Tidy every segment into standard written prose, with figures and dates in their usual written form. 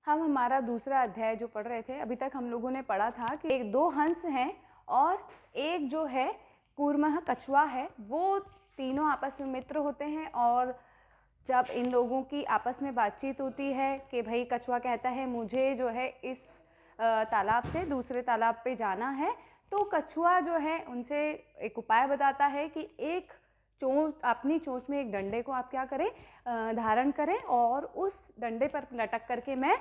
हम हमारा दूसरा अध्याय जो पढ़ रहे थे, अभी तक हम लोगों ने पढ़ा था कि एक दो हंस हैं और एक जो है कूर्मह कछुआ है, वो तीनों आपस में मित्र होते हैं। और जब इन लोगों की आपस में बातचीत होती है कि भाई कछुआ कहता है मुझे जो है इस तालाब से दूसरे तालाब पे जाना है, तो कछुआ जो है उनसे एक उपाय बताता है कि एक चोंच, अपनी चोंच में एक डंडे को आप क्या करें, धारण करें और उस डंडे पर लटक करके मैं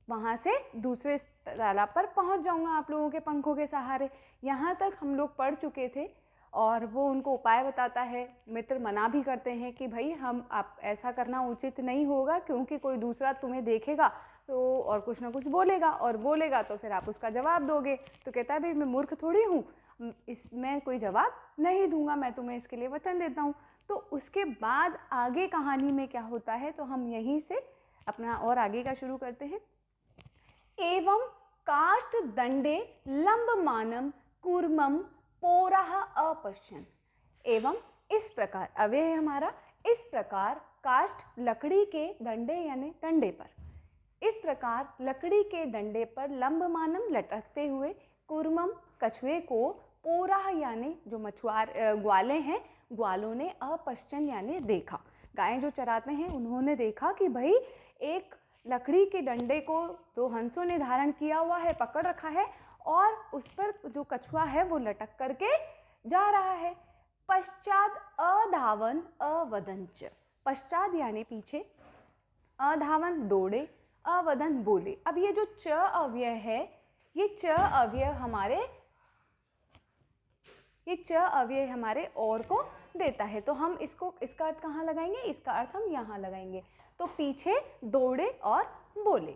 वहाँ से दूसरे तालाब पर पहुँच जाऊँगा आप लोगों के पंखों के सहारे। यहाँ तक हम लोग पढ़ चुके थे और वो उनको उपाय बताता है। मित्र मना भी करते हैं कि भाई हम आप ऐसा करना उचित नहीं होगा, क्योंकि कोई दूसरा तुम्हें देखेगा तो और कुछ ना कुछ बोलेगा, और बोलेगा तो फिर आप उसका जवाब दोगे। तो कहता है भाई मैं मूर्ख थोड़ी हूँ, इसमें कोई जवाब नहीं दूंगा, मैं तुम्हें इसके लिए वचन देता हूँ। तो उसके बाद आगे कहानी में क्या होता है, तो हम यहीं से अपना और आगे का शुरू करते हैं। एवं काष्ठ दंडे लंबमानम कूर्मम पोरः अपश्यन्। एवं इस प्रकार, अव्यय है हमारा, इस प्रकार काष्ठ लकड़ी के दंडे यानी डंडे पर, इस प्रकार लकड़ी के डंडे पर लंबमानम लटकते हुए कूर्मम कछुए को पोरः यानी जो मछुआर ग्वाले हैं, ग्वालों ने अपश्यन् यानी देखा। गायें जो चराते हैं उन्होंने देखा कि भाई एक लकड़ी के डंडे को दो हंसों ने धारण किया हुआ है, पकड़ रखा है, और उस पर जो कछुआ है वो लटक करके जा रहा है। पश्चात अधावन अवदंच, पश्चात यानी पीछे, अधावन दौड़े, अवदन बोले। अब ये जो च अव्यय है, ये च अव्यय हमारे और को देता है, तो हम इसको, इसका अर्थ कहाँ लगाएंगे, इसका अर्थ हम यहाँ लगाएंगे। तो पीछे दौड़े और बोले।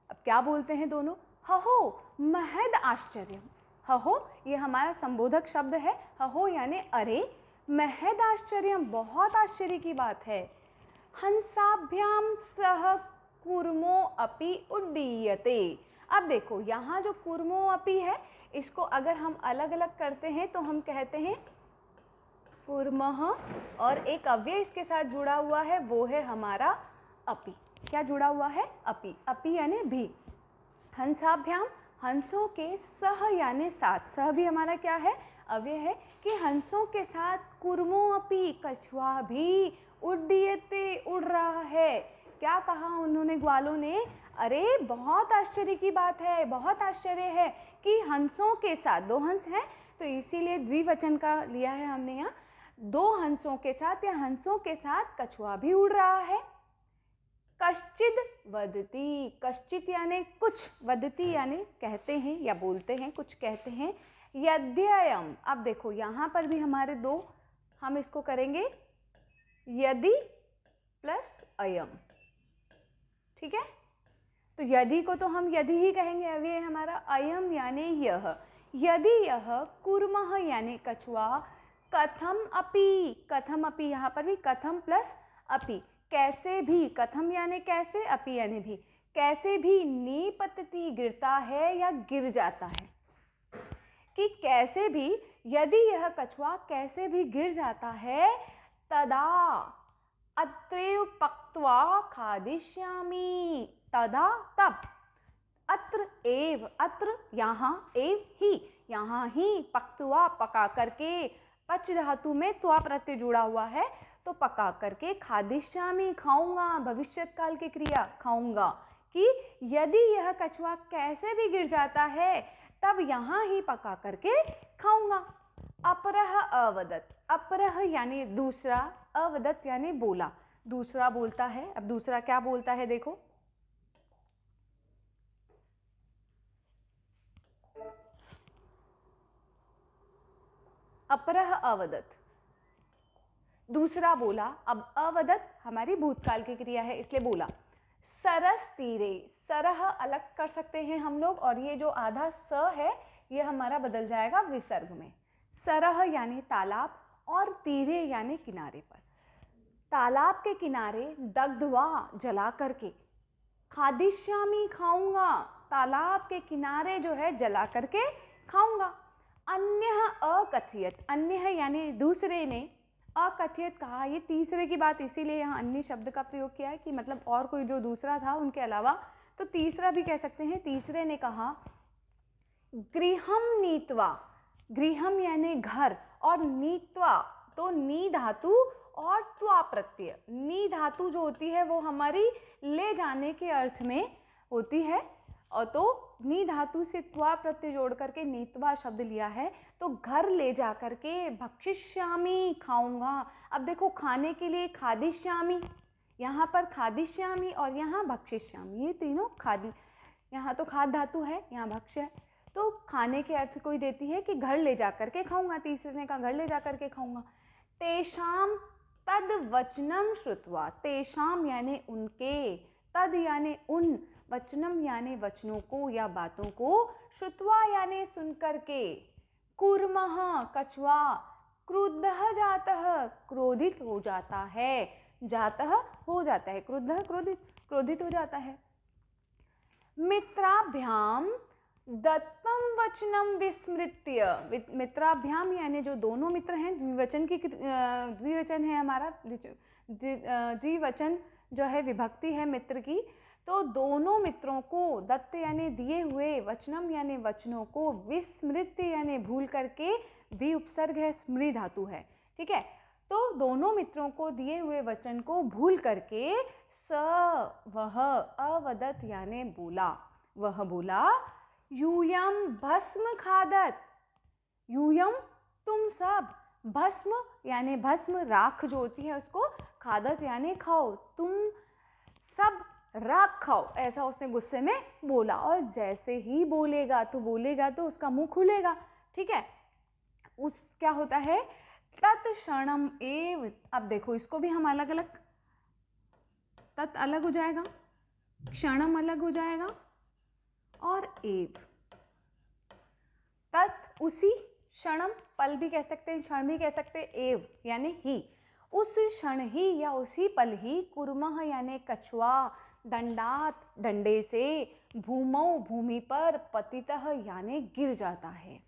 अब क्या बोलते हैं दोनों, हहो महद आश्चर्य। हहो ये हमारा संबोधक शब्द है, हहो यानी अरे, महद आश्चर्य बहुत आश्चर्य की बात है। हंसाभ्याम सह कूर्मो अपि उड्डीयते। अब देखो यहाँ जो कूर्मो अपि है, इसको अगर हम अलग अलग करते हैं तो हम कहते हैं कूर्मः, और एक अव्यय इसके साथ जुड़ा हुआ है, वो है हमारा अपि। क्या जुड़ा हुआ है, अपि। अपि यानी भी। हंसाभ्याम हंसों के, सह यानी साथ, सह भी हमारा क्या है, अव्यय है, कि हंसों के साथ कूर्मो अपि कछुआ भी उड्डीयते उड़ रहा है। क्या कहा उन्होंने, ग्वालों ने, अरे बहुत आश्चर्य की बात है, बहुत आश्चर्य है कि हंसों के साथ, दो हंस हैं तो इसीलिए द्विवचन का लिया है हमने यहाँ, दो हंसों के साथ या हंसों के साथ कछुआ भी उड़ रहा है। कश्चिद वदति, कश्चित यानी कुछ, वदति यानी कहते हैं या बोलते हैं, कुछ कहते हैं। यद्ययम, अब देखो यहाँ पर भी हमारे दो, हम इसको करेंगे यदि प्लस अयम, ठीक है। तो यदि को तो हम यदि ही कहेंगे, अव्यय हमारा, अयम यानी यह। यदि यह कूर्मः यानी कछुआ, कथम अपि, कथम अपि यहाँ पर भी कथम प्लस अपि, कैसे भी, कथम यानी कैसे, अपि यानी भी, कैसे भी नीपतति गिरता है या गिर जाता है, कि कैसे भी, यदि यह कछुआ कैसे भी गिर जाता है, तदा अत्रैव पक्त्वा खादिष्यामि, तदा तब, अत्र एव, अत्र यहाँ, एव ही, यहाँ ही, पक्त्वा पका करके, पच धातु में त्वा प्रत्यय जुड़ा हुआ है, तो पका करके, खादिष्यामि खाऊंगा, भविष्यत काल की क्रिया, खाऊंगा, कि यदि यह कछुआ कैसे भी गिर जाता है तब यहाँ ही पका करके खाऊंगा। अपरः अवदत्, अपरः यानी दूसरा, अवदत् यानी बोला, दूसरा बोलता है। अब दूसरा क्या बोलता है देखो, अपरः अवदत्, दूसरा बोला। अब अवदत् हमारी भूतकाल की क्रिया है, इसलिए बोला। सरस तीरे, सरह अलग कर सकते हैं हम लोग, और ये जो आधा स है ये हमारा बदल जाएगा विसर्ग में। सरह यानी तालाब, और तीरे यानी किनारे पर, तालाब के किनारे, दग्धवा जला करके, खादिष्यामि खाऊंगा, तालाब के किनारे जो है जला करके खाऊंगा। अन्य अकथयत, अन्य यानी दूसरे ने, अकथयत कहा, ये तीसरे की बात, इसीलिए यहाँ अन्य शब्द का प्रयोग किया है कि मतलब और कोई जो दूसरा था उनके अलावा, तो तीसरा भी कह सकते हैं। तीसरे ने कहा गृहम नीत्वा, गृहम यानी घर, और नीत्वा तो नी धातु और त्वा प्रत्यय। नी धातु जो होती है वो हमारी ले जाने के अर्थ में होती है, और तो नी धातु से त्वा प्रत्यय जोड़ करके नीत्वा शब्द लिया है। तो घर ले जा करके भक्षिष्यामि, खाऊंगा। अब देखो खाने के लिए खादिष्यामि, यहाँ पर खादिष्यामि और यहाँ भक्षिष्यामि, ये तीनों खादी, यहाँ तो खाद धातु है, यहाँ भक्ष्य है, तो खाने के अर्थ कोई देती है कि घर ले जा करके खाऊंगा। तीसरे ने कहा घर ले जा करके खाऊंगा। तेषाम तद वचनम श्रुत्वा, तेषाम यानी उनके, तद यानी उन, वचनम यानी वचनों को या बातों को, श्रुत्वा यानी सुन करके, कूर्मः कछुआ, क्रुद्धः जातः क्रोधित हो जाता है, जातः हो जाता है, क्रुद्धः क्रोधित हो जाता है। मित्राभ्याम दत्तम वचनम विस्मृत्य, मित्राभ्याम यानी जो दोनों मित्र हैं, द्विवचन की द्विवचन है हमारा, द्विवचन जो है विभक्ति है मित्र की, तो दोनों मित्रों को, दत्त यानी दिए हुए, वचनम यानी वचनों को, विस्मृत्य यानी भूल करके, वि उपसर्ग है, स्मृ धातु है, ठीक है। तो दोनों मित्रों को दिए हुए वचन को भूल करके स वह अवदत यानी बोला, वह बोला, यूयम भस्म खादत, यूयम तुम सब, भस्म यानी भस्म, राख जो होती है उसको, खादत यानी खाओ, तुम सब राख खाओ, ऐसा उसने गुस्से में बोला। और जैसे ही बोलेगा तो उसका मुंह खुलेगा, ठीक है। उस क्या होता है, तत्क्षणम एव, अब देखो इसको भी हम अलग अलग, तत् अलग हो जाएगा, क्षणम अलग हो जाएगा, और एव, तत् उसी, क्षणम पल भी कह सकते हैं, क्षण भी कह सकते हैं, एव यानी ही, उस क्षण ही या उसी पल ही, कुर्मः यानी कछुआ, दंडात डंडे से, भूमौ भूमि पर, पतितः यानी गिर जाता है।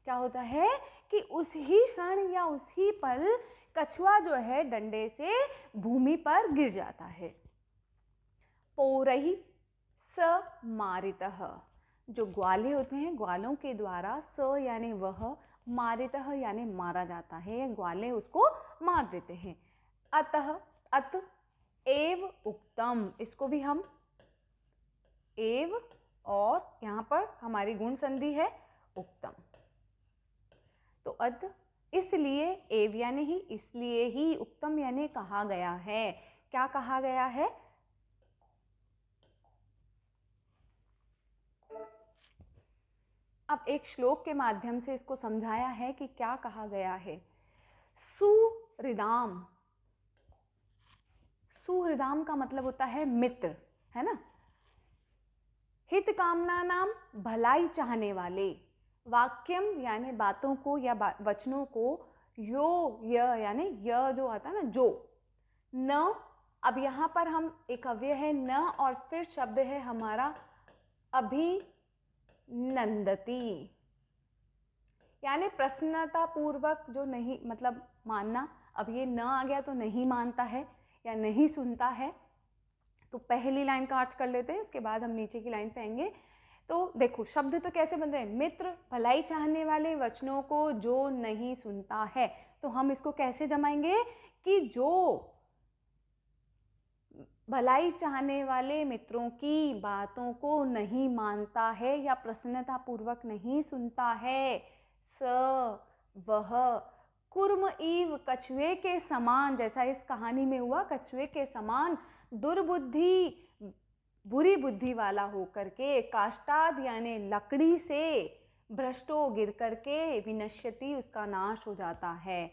क्या होता है कि उस ही क्षण या उसी पल कछुआ जो है डंडे से भूमि पर गिर जाता है। पौरहि स मारितः, जो ग्वाले होते हैं, ग्वालों के द्वारा, स यानी वह, मारितः यानी मारा जाता है, ग्वाले उसको मार देते हैं। अतः, अत एव उक्तम, इसको भी हम एव, और यहाँ पर हमारी गुण संधि है उक्तम, तो अत इसलिए, एव यानी ही, इसलिए ही, उक्तम यानी कहा गया है। क्या कहा गया है, अब एक श्लोक के माध्यम से इसको समझाया है कि क्या कहा गया है। सुहृदाम, सुहृदाम का मतलब होता है मित्र, है ना। हित कामना नाम, भलाई चाहने वाले, वाक्यम यानी बातों को या वचनों को, यो य यानी य जो आता है ना, जो, न, अब यहाँ पर हम एक अव्यय है न, और फिर शब्द है हमारा अभिनंदती, यानी प्रसन्नता पूर्वक जो नहीं, मतलब मानना। अब ये न आ गया तो नहीं मानता है या नहीं सुनता है। तो पहली लाइन का अर्थ कर लेते हैं, उसके बाद हम नीचे की लाइन पे आएंगे। तो देखो शब्द तो कैसे बन रहे हैं, मित्र, भलाई चाहने वाले, वचनों को जो नहीं सुनता है। तो हम इसको कैसे जमाएंगे कि जो भलाई चाहने वाले मित्रों की बातों को नहीं मानता है या प्रसन्नता पूर्वक नहीं सुनता है, स वह, कुर्म इव, कछुए के समान, जैसा इस कहानी में हुआ, कछुए के समान, दुर्बुद्धि, बुरी बुद्धि वाला होकर के, काष्ठाद यानी लकड़ी से, भ्रष्टो गिर करके, विनश्यति उसका नाश हो जाता है।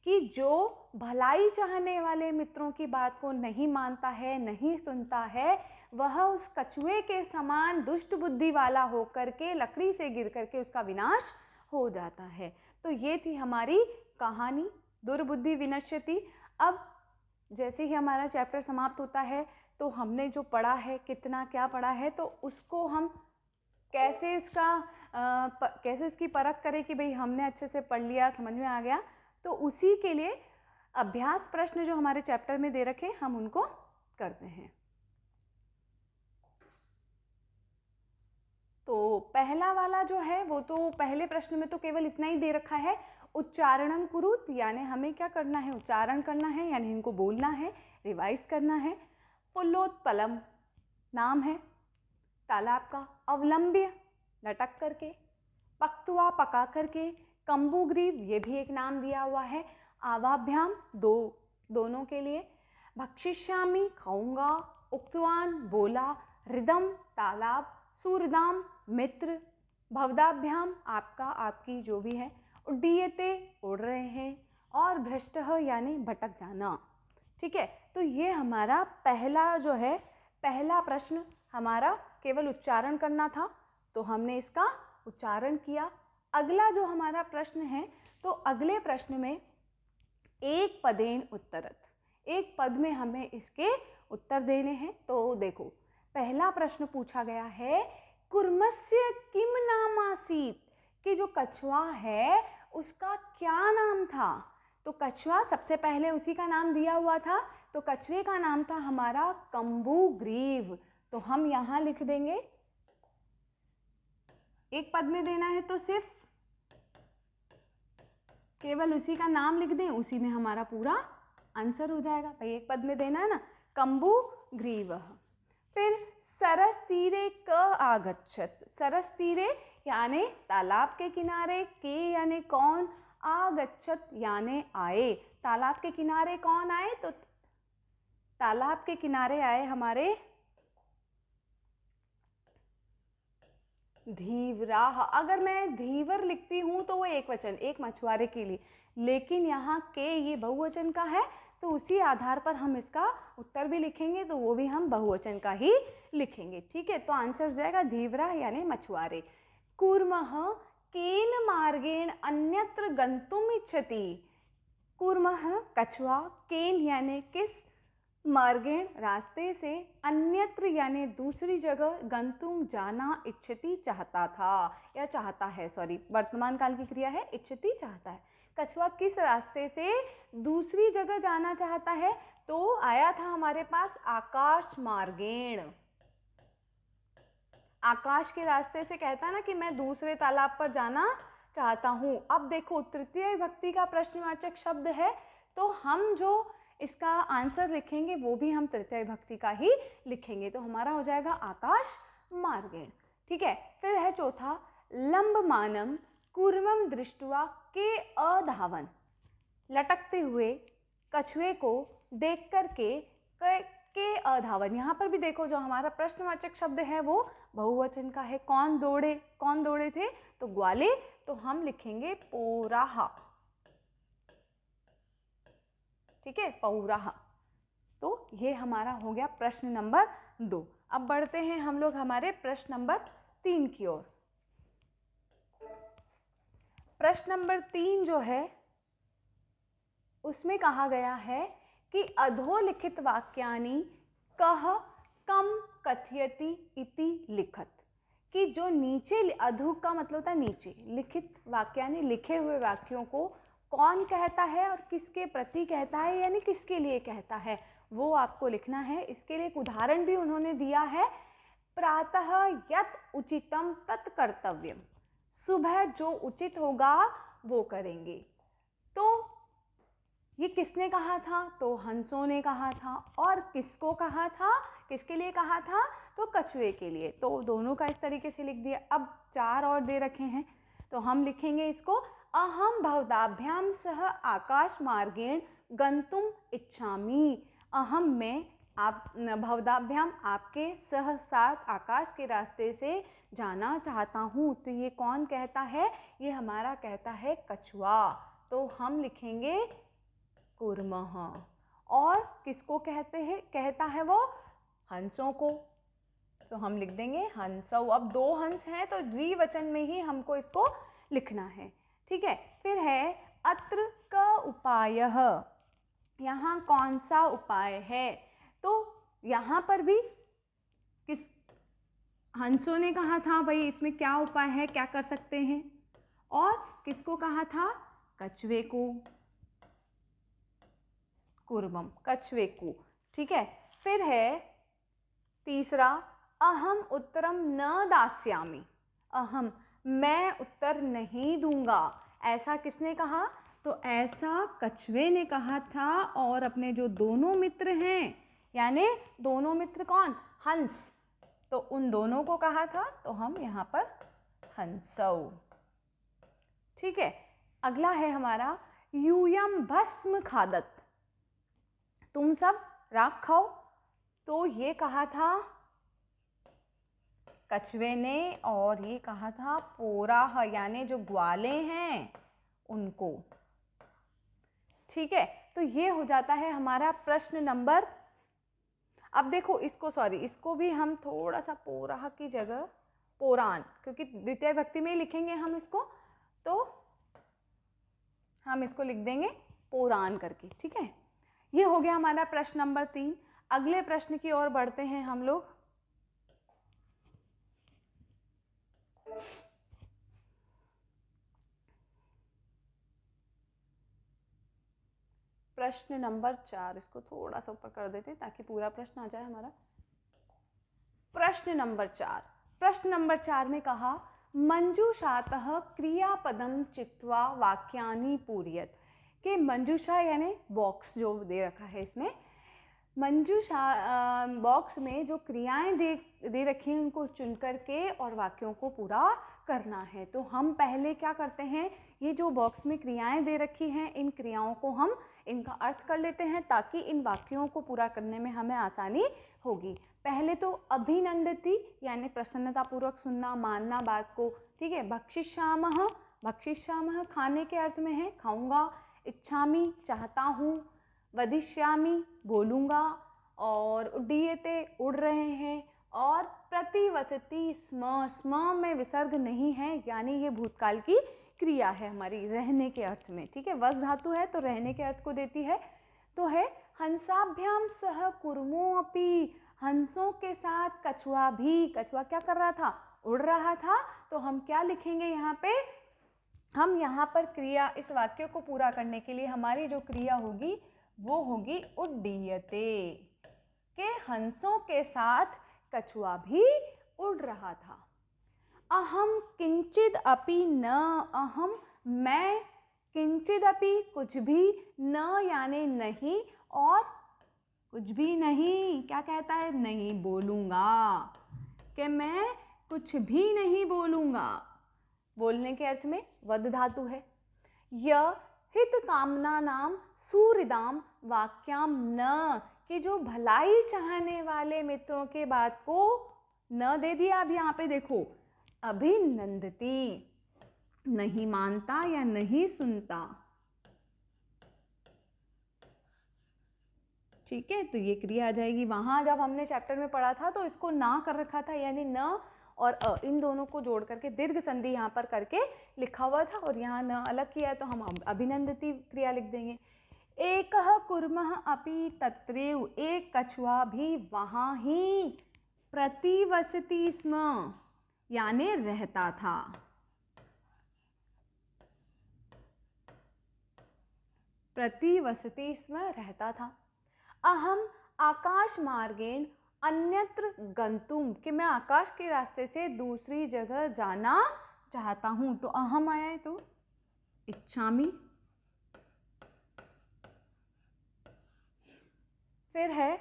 कि जो भलाई चाहने वाले मित्रों की बात को नहीं मानता है, नहीं सुनता है, वह उस कछुए के समान दुष्ट बुद्धि वाला होकर के, लकड़ी से गिर करके उसका विनाश हो जाता है। तो ये थी हमारी कहानी, दुर्बुद्धि विनश्यति। अब जैसे ही हमारा चैप्टर समाप्त होता है तो हमने जो पढ़ा है, कितना क्या पढ़ा है, तो उसको हम कैसे कैसे उसकी परख करें कि भाई हमने अच्छे से पढ़ लिया, समझ में आ गया। तो उसी के लिए अभ्यास प्रश्न जो हमारे चैप्टर में दे रखे हम उनको करते हैं। तो पहला वाला जो है वो तो पहले प्रश्न में तो केवल इतना ही दे रखा है, उच्चारणम कुरुत, यानी हमें क्या करना है, उच्चारण करना है, यानी इनको बोलना है, रिवाइज करना है। पुल्लोत्पलम नाम है तालाब का, अवलंब्य लटक करके, पक्तुआ पका करके, कंबुग्रीव ये भी एक नाम दिया हुआ है, आवाभ्याम दोनों के लिए, भक्षिष्यामि खाऊंगा, उक्तवान बोला, हृदम तालाब, सूरदाम मित्र, भवदाभ्याम आपका आपकी जो भी है, उड्डीयते उड़ रहे हैं, और भ्रष्टः यानी भटक जाना। ठीक है, तो ये हमारा पहला जो है, पहला प्रश्न हमारा केवल उच्चारण करना था, तो हमने इसका उच्चारण किया। अगला जो हमारा प्रश्न है, तो अगले प्रश्न में एक पदेन उत्तरत, एक पद में हमें इसके उत्तर देने हैं। तो देखो, पहला प्रश्न पूछा गया है, कुर्मस्य किम नाम आसीत, कि जो कछुआ है उसका क्या नाम था। तो कछुआ सबसे पहले उसी का नाम दिया हुआ था, तो कछुए का नाम था हमारा कंबुग्रीव। तो हम यहाँ लिख देंगे, एक पद में देना है तो सिर्फ केवल उसी का नाम लिख दें, उसी में हमारा पूरा आंसर हो जाएगा। भाई एक पद में देना है ना, कंबुग्रीव। फिर सरस तीरे क आगच्छत, सरस तीरे यानी तालाब के किनारे, के यानी कौन, आगच्छत यानी आए, तालाब के किनारे कौन आए, तो तालाब के किनारे आए हमारे धीवराह। अगर मैं धीवर लिखती हूँ तो वो एक वचन, एक मछुआरे के लिए, लेकिन यहाँ के ये बहुवचन का है, तो उसी आधार पर हम इसका उत्तर भी लिखेंगे, तो वो भी हम बहुवचन का ही लिखेंगे। ठीक है, तो आंसर हो जाएगा धीवरा यानी मछुआरे। कूर्मः केन मार्गेण अन्यत्र गंतुम इच्छति, कूर्मः कछुआ, केन यानी किस, मार्गेण रास्ते से, अन्यत्र यानी दूसरी जगह, गंतुम जाना, इच्छति चाहता था या चाहता है, सॉरी वर्तमान काल की क्रिया है, इच्छति चाहता है। कछुआ किस रास्ते से दूसरी जगह जाना चाहता है, तो आया था हमारे पास आकाश मार्गेण, आकाश के रास्ते से कहता है ना कि मैं दूसरे तालाब पर जाना चाहता हूँ। अब देखो तृतीय विभक्ति का प्रश्नवाचक शब्द है, तो हम जो इसका आंसर लिखेंगे वो भी हम तृतीय विभक्ति का ही लिखेंगे, तो हमारा हो जाएगा आकाश मार्गेण। ठीक है, फिर है चौथा, लंबमानम कूर्मम दृष्टवा के अधावन, लटकते हुए कछुए को देख करके के अधावन। यहाँ पर भी देखो जो हमारा प्रश्नवाचक शब्द है वो बहुवचन का है, कौन दौड़े थे, तो ग्वाले, तो हम लिखेंगे पौराहा। ठीक है, पौराहा। तो ये हमारा हो गया प्रश्न नंबर 2। अब बढ़ते हैं हम लोग हमारे प्रश्न नंबर 3 की ओर। प्रश्न नंबर 3 जो है उसमें कहा गया है कि अधोलिखित वाक्यानि कह कम कथयति इति लिखत, कि जो नीचे, अधो का मतलब होता है नीचे, लिखित वाक्यानि लिखे हुए वाक्यों को कौन कहता है और किसके प्रति कहता है, यानी किसके लिए कहता है, वो आपको लिखना है। इसके लिए एक उदाहरण भी उन्होंने दिया है, प्रातः यत् उचितम तत् कर्तव्यम, सुबह जो उचित होगा वो करेंगे। तो ये किसने कहा था, तो हंसों ने कहा था, और किसको कहा था, किसके लिए कहा था, तो कछुए के लिए। तो दोनों का इस तरीके से लिख दिया। अब 4 और दे रखे हैं, तो हम लिखेंगे इसको, अहम भवदाभ्याम सह आकाश मार्गेण गंतुम इच्छामि, अहम में आप, भवदाभ्याम आपके, सह साथ, आकाश के रास्ते से जाना चाहता हूँ। तो ये कौन कहता है, ये हमारा कहता है कछुआ, तो हम लिखेंगे कूर्मः। और किसको कहते हैं, कहता है वो हंसों को, तो हम लिख देंगे हंसौ। अब 2 हंस हैं तो द्विवचन में ही हमको इसको लिखना है। ठीक है, फिर है अत्र क उपायः, यहाँ कौन सा उपाय है, तो यहाँ पर भी किस, हंसों ने कहा था भाई इसमें क्या उपाय है, क्या कर सकते हैं, और किसको कहा था, कछुए को, कूर्मम, कछुए को। ठीक है, फिर है तीसरा, अहम उत्तरम न दास्यामि, अहम, मैं उत्तर नहीं दूंगा। ऐसा किसने कहा? तो ऐसा कछुए ने कहा था और अपने जो दोनों मित्र हैं, यानी दोनों मित्र कौन? हंस, तो उन दोनों को कहा था, तो हम यहाँ पर हंसौ। ठीक है, अगला है हमारा यूयम भस्म खादत, तुम सब राख खाओ। तो ये कहा था कछुए ने और ये कहा था पोराह, यानी जो ग्वाले हैं उनको। ठीक है, तो ये हो जाता है हमारा प्रश्न नंबर। अब देखो इसको भी हम थोड़ा सा पोराह की जगह पोरान, क्योंकि द्वितीय विभक्ति में ही लिखेंगे हम इसको, तो हम इसको लिख देंगे पोरान करके। ठीक है, ये हो गया हमारा प्रश्न नंबर 3। अगले प्रश्न की ओर बढ़ते हैं हम लोग। प्रश्न नंबर 4, इसको थोड़ा सा ऊपर कर देते ताकि पूरा प्रश्न आ जाए हमारा। प्रश्न नंबर 4, प्रश्न नंबर 4 में कहा मंजूषातः क्रियापदम चित्वा वाक्यानि पूरयत, कि मंजूषा यानी बॉक्स जो दे रखा है इसमें, मंजूषा बॉक्स में जो क्रियाएं दे रखी हैं उनको चुन करके और वाक्यों को पूरा करना है। तो हम पहले क्या करते हैं, ये जो बॉक्स में क्रियाएं दे रखी हैं इन क्रियाओं को हम इनका अर्थ कर लेते हैं ताकि इन वाक्यों को पूरा करने में हमें आसानी होगी। पहले तो अभिनंदती यानी प्रसन्नतापूर्वक सुनना, मानना बात को। ठीक है, भक्षिष्यामः, भक्षिष्यामः खाने के अर्थ में है खाऊंगा, इच्छामि चाहता हूँ, वदिष्यामि बोलूँगा, और उड्डीयते उड़ रहे हैं, और प्रतिवसति स्म, स्म में विसर्ग नहीं है, यानी ये भूतकाल की क्रिया है हमारी रहने के अर्थ में। ठीक है, वस धातु है तो रहने के अर्थ को देती है। तो है हंसाभ्याम सह कुर्मो अपि, हंसों के साथ कछुआ भी, कछुआ क्या कर रहा था? उड़ रहा था। तो हम क्या लिखेंगे यहाँ पे? हम यहाँ पर क्रिया, इस वाक्य को पूरा करने के लिए हमारी जो क्रिया होगी वो होगी उड्डीयते, के हंसों के साथ कछुआ भी उड़ रहा था। अहम किंचिद अपि न, अहम मैं, किंचिद अपि कुछ भी, न यानी नहीं, और कुछ भी नहीं, क्या कहता है? नहीं बोलूँगा, कि मैं कुछ भी नहीं बोलूँगा। बोलने के अर्थ में वद धातु है। य हित कामना नाम सूरिदाम वाक्याम न, कि जो भलाई चाहने वाले मित्रों के बात को न दे दिया। अब यहाँ पे देखो, अभिनंदती नहीं मानता या नहीं सुनता। ठीक है, तो ये क्रिया आ जाएगी। वहां जब हमने चैप्टर में पढ़ा था तो इसको ना कर रखा था, यानी न और अ, इन दोनों को जोड़ करके दीर्घ संधि यहाँ पर करके लिखा हुआ था, और यहाँ न अलग किया है तो हम अभिनंदती क्रिया लिख देंगे। एकः कुर्मः अपि तत्रैव, एक कछुआ भी वहाँ ही, प्रतिवसति स्म यानी रहता था। प्रतिवसति स्म रहता था। अहम आकाश मार्गेण अन्यत्र गंतुम, कि मैं आकाश के रास्ते से दूसरी जगह जाना चाहता हूं। तो अहम आया है तो इच्छामि। फिर है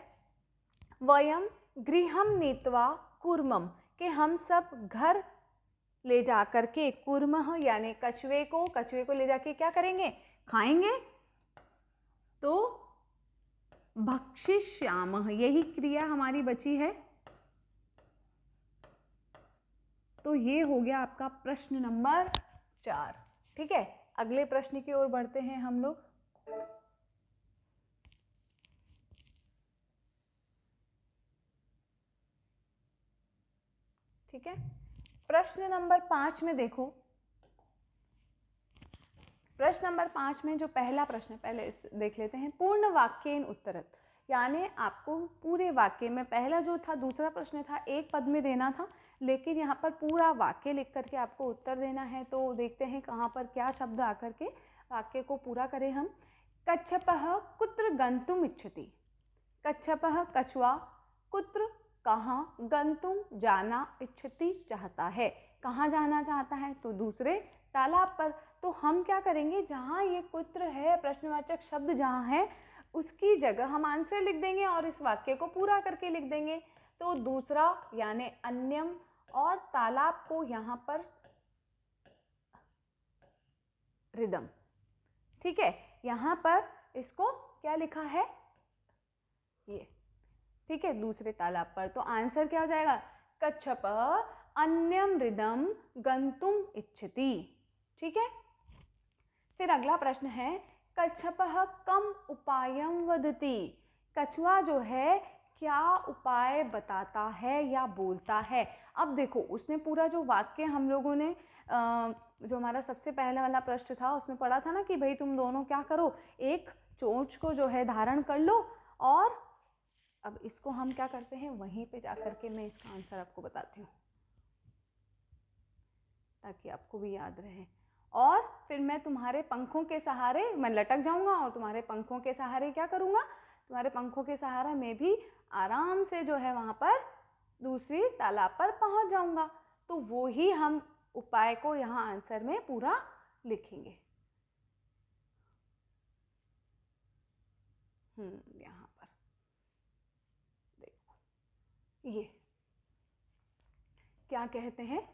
वयम गृहम नीत्वा कूर्मम, कि हम सब घर ले जा करके, कूर्मः यानी कछुए को ले जाके क्या करेंगे? खाएंगे। तो भक्षिष्यामः, यही क्रिया हमारी बची है। तो ये हो गया आपका प्रश्न नंबर 4। ठीक है, अगले प्रश्न की ओर बढ़ते हैं हम लोग। ठीक है, प्रश्न नंबर 5 में देखो, प्रश्न नंबर 5 में जो पहला प्रश्न, पहले देख लेते हैं। पूर्ण वाक्येन उत्तरत, यानी आपको पूरे वाक्य में, पहला जो था दूसरा प्रश्न था एक पद में देना था, लेकिन यहाँ पर पूरा वाक्य लिख करके आपको उत्तर देना है। तो देखते हैं कहाँ पर क्या शब्द आकर के वाक्य को पूरा करें हम। कच्छपः कुत्र गंतुम इच्छति, कच्छपः कछुआ, कुत्र कहाँ, गंतुम जाना, इच्छति चाहता है। कहाँ जाना चाहता है, तो दूसरे तालाब पर। तो हम क्या करेंगे, जहाँ ये कुत्र है, प्रश्नवाचक शब्द जहाँ है उसकी जगह हम आंसर लिख देंगे और इस वाक्य को पूरा करके लिख देंगे। तो दूसरा यानी अन्यम और तालाब को यहाँ पर रिदम। ठीक है, यहाँ पर इसको क्या लिखा है, ये। ठीक है, दूसरे तालाब पर। तो आंसर क्या हो जाएगा, कच्छपः अन्यम रिदम गंतुम इच्छति। ठीक है, फिर अगला प्रश्न है, कच्छपः कम उपायम वदति। कछुआ जो है क्या उपाय बताता है या बोलता है। अब देखो, उसने पूरा जो वाक्य हम लोगों ने जो हमारा सबसे पहला वाला प्रश्न था उसमें पढ़ा था ना कि भाई तुम दोनों क्या करो, एक चोंच को जो है धारण कर लो। और अब इसको हम क्या करते हैं, वहीं पे जाकर के मैं इसका आंसर आपको बताती हूँ ताकि आपको भी याद रहे। और फिर मैं तुम्हारे पंखों के सहारे मैं लटक जाऊंगा और तुम्हारे पंखों के सहारे क्या करूंगा, तुम्हारे पंखों के सहारा मैं भी आराम से जो है वहां पर दूसरी तालाब पर पहुंच जाऊंगा। तो वो ही हम उपाय को यहाँ आंसर में पूरा लिखेंगे। यहाँ पर देखो, ये क्या कहते हैं,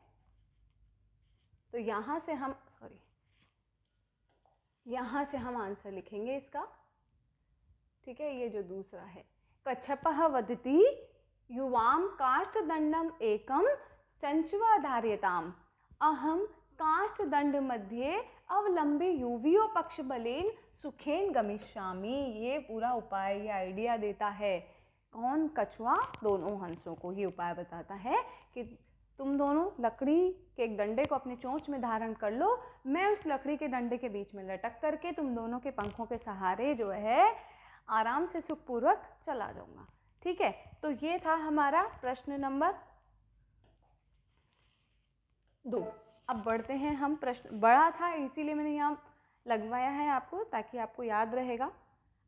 तो यहाँ से हम यहाँ से हम आंसर लिखेंगे इसका। ठीक है, ये जो दूसरा है, कच्छपः वदति युवाम काष्ठदंडम एकम चंचवा धार्यताम अहम काष्ठदंड मध्ये अवलंबे युवियो पक्ष बलेन सुखेन गमिष्यामि। ये पूरा उपाय, ये आइडिया देता है कौन, कछुआ दोनों हंसों को। ये उपाय बताता है कि तुम दोनों लकड़ी के एक डंडे को अपने चोंच में धारण कर लो, मैं उस लकड़ी के डंडे के बीच में लटक करके तुम दोनों के पंखों के सहारे जो है आराम से सुखपूर्वक चला जाऊंगा। ठीक है, तो ये था हमारा प्रश्न नंबर 2। अब बढ़ते हैं हम, प्रश्न बड़ा था इसीलिए मैंने यहाँ लगवाया है आपको ताकि आपको याद रहेगा।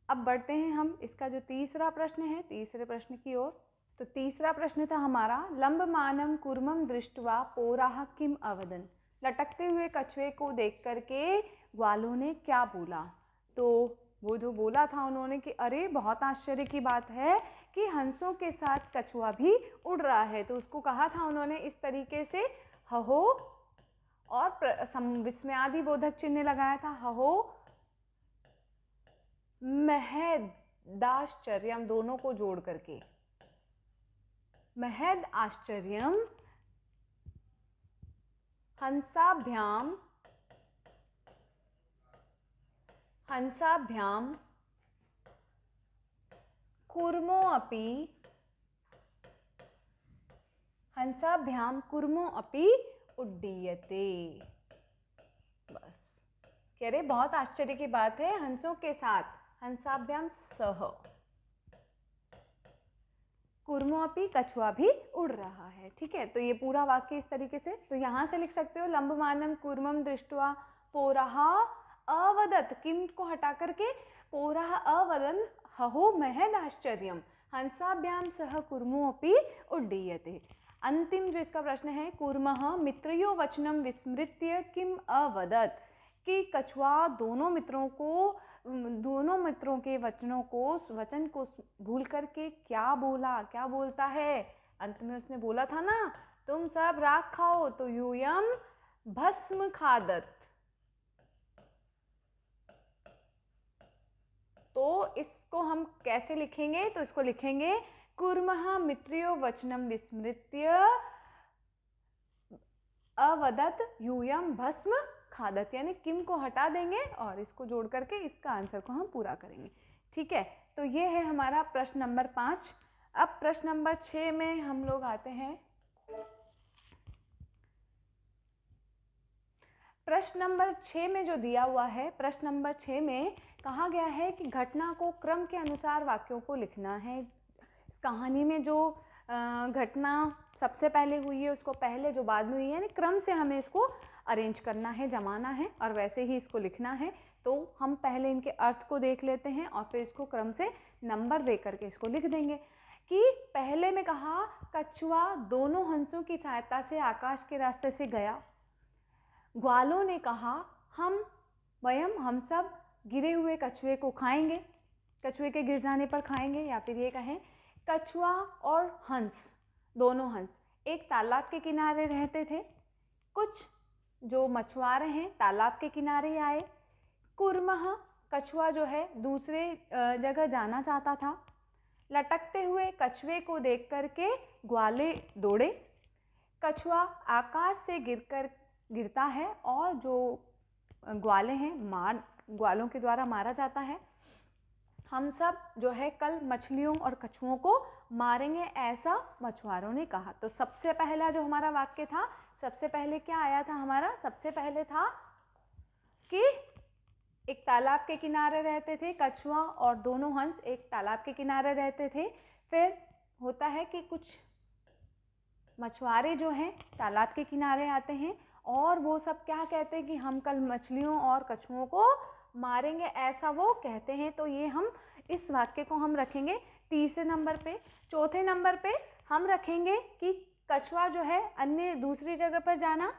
अब बढ़ते हैं हम इसका जो तीसरा प्रश्न है, तीसरे प्रश्न की ओर। तो तीसरा प्रश्न था हमारा, लंबमानम कूर्मम दृष्ट्वा पोराः किम अवदन्। लटकते हुए कछुए को देख करके ग्वालों ने क्या बोला। तो वो जो बोला था उन्होंने कि अरे बहुत आश्चर्य की बात है कि हंसों के साथ कछुआ भी उड़ रहा है। तो उसको कहा था उन्होंने इस तरीके से, हहो, और विस्मयादि बोधक चिन्ह लगाया था, हहो महदाश्चर्यम, दोनों को जोड़ करके, महद आश्चर्यम हंसाभ्याम कूर्मो अपि उड्डीयते। बस कह रहे बहुत आश्चर्य की बात है, हंसों के साथ, हंसाभ्याम सह कूर्मो अपि, कछुआ भी उड़ रहा है। ठीक है, तो ये पूरा वाक्य इस तरीके से, तो यहाँ से लिख सकते हो, लंबमानम कूर्मम दृष्ट्वा पोराः अवदत्, किम को हटा करके पोराः अवदन् हहो महद आश्चर्यम हंसाभ्याम सह कूर्मो अपि उड्डीयते। अंतिम जो इसका प्रश्न है, कूर्मः मित्रयो वचनम विस्मृत्य किम अवदत्, कि कछुआ दोनों मित्रों के वचन को भूल करके क्या बोला, क्या बोलता है। अंत में उसने बोला था ना, तुम सब राख खाओ, तो यूयम भस्म खादत। तो इसको हम कैसे लिखेंगे, तो इसको लिखेंगे कूर्मः मित्रयो वचनम विस्मृत्य अवदत् यूयम भस्म खादत, यानी किम को हटा देंगे और इसको जोड़ करके इसका आंसर को हम पूरा करेंगे। ठीक है, तो ये है हमारा प्रश्न नंबर 5। अब प्रश्न नंबर 6 में हम लोग आते हैं। प्रश्न नंबर 6 में जो दिया हुआ है, प्रश्न नंबर 6 में कहा गया है कि घटना को क्रम के अनुसार वाक्यों को लिखना है। इस कहानी में जो घटना सबसे पहले हुई है उसको पहले, जो बाद में हुई है, यानी क्रम से हमें इसको अरेंज करना है, जमाना है और वैसे ही इसको लिखना है। तो हम पहले इनके अर्थ को देख लेते हैं और फिर इसको क्रम से नंबर दे करके इसको लिख देंगे कि पहले में कहा कछुआ दोनों हंसों की सहायता से आकाश के रास्ते से गया। ग्वालों ने कहा हम सब गिरे हुए कछुए को खाएंगे, कछुए के गिर जाने पर खाएंगे। या फिर ये कहें कछुआ और हंस, दोनों हंस एक तालाब के किनारे रहते थे। कुछ जो मछुआरे हैं तालाब के किनारे आए। कुरमह कछुआ जो है दूसरे जगह जाना चाहता था। लटकते हुए कछुए को देख करके ग्वाले दौड़े। कछुआ आकाश से गिरता है और जो ग्वाले हैं ग्वालों के द्वारा मारा जाता है। हम सब जो है कल मछलियों और कछुओं को मारेंगे, ऐसा मछुआरों ने कहा। तो सबसे पहला जो हमारा वाक्य था, सबसे पहले क्या आया था हमारा? सबसे पहले था कि एक तालाब के किनारे रहते थे कछुआ और दोनों हंस एक तालाब के किनारे रहते थे। फिर होता है कि कुछ मछुआरे जो हैं तालाब के किनारे आते हैं और वो सब क्या कहते हैं कि हम कल मछलियों और कछुओं को मारेंगे, ऐसा वो कहते हैं। तो ये हम इस वाक्य को हम रखेंगे तीसरे नंबर पे। चौथे नंबर पे हम रखेंगे कि कछुआ जो है अन्य दूसरी जगह पर जाना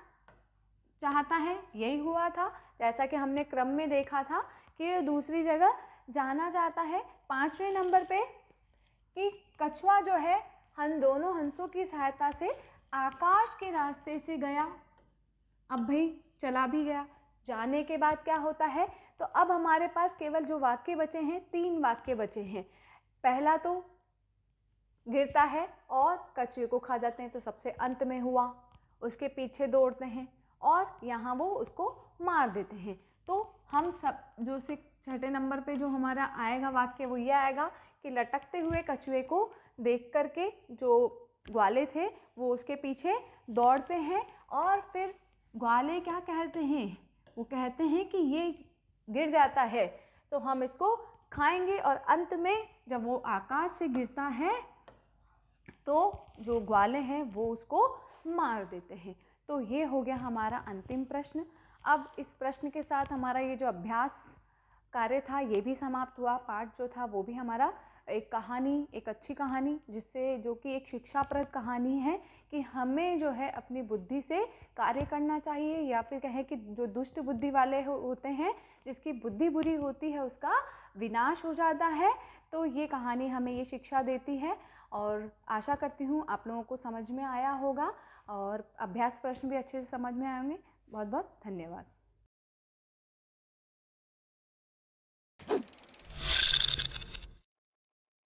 चाहता है, यही हुआ था जैसा कि हमने क्रम में देखा था कि ये दूसरी जगह जाना चाहता है। पांचवें नंबर पे कि कछुआ जो है हम दोनों हंसों की सहायता से आकाश के रास्ते से गया। अब भाई चला भी गया, जाने के बाद क्या होता है? तो अब हमारे पास केवल जो वाक्य बचे हैं, 3 वाक्य बचे हैं। पहला तो गिरता है और कछुए को खा जाते हैं, तो सबसे अंत में हुआ। उसके पीछे दौड़ते हैं और यहाँ वो उसको मार देते हैं। तो हम सब जो छठे नंबर पे जो हमारा आएगा वाक्य वो ये आएगा कि लटकते हुए कछुए को देख करके जो ग्वाले थे वो उसके पीछे दौड़ते हैं और फिर ग्वाले क्या कहते हैं? वो कहते हैं कि ये गिर जाता है तो हम इसको खाएंगे। और अंत में जब वो आकाश से गिरता है तो जो ग्वाले हैं वो उसको मार देते हैं। तो ये हो गया हमारा अंतिम प्रश्न। अब इस प्रश्न के साथ हमारा ये जो अभ्यास कार्य था ये भी समाप्त हुआ। पाठ जो था वो भी हमारा एक कहानी, एक अच्छी कहानी जिससे जो कि एक शिक्षाप्रद कहानी है कि हमें जो है अपनी बुद्धि से कार्य करना चाहिए, या फिर कहें कि जो दुष्ट बुद्धि वाले होते हैं, जिसकी बुद्धि बुरी होती है उसका विनाश हो जाता है। तो ये कहानी हमें ये शिक्षा देती है और आशा करती हूँ आप लोगों को समझ में आया होगा और अभ्यास प्रश्न भी अच्छे से समझ में आएंगे। बहुत बहुत धन्यवाद।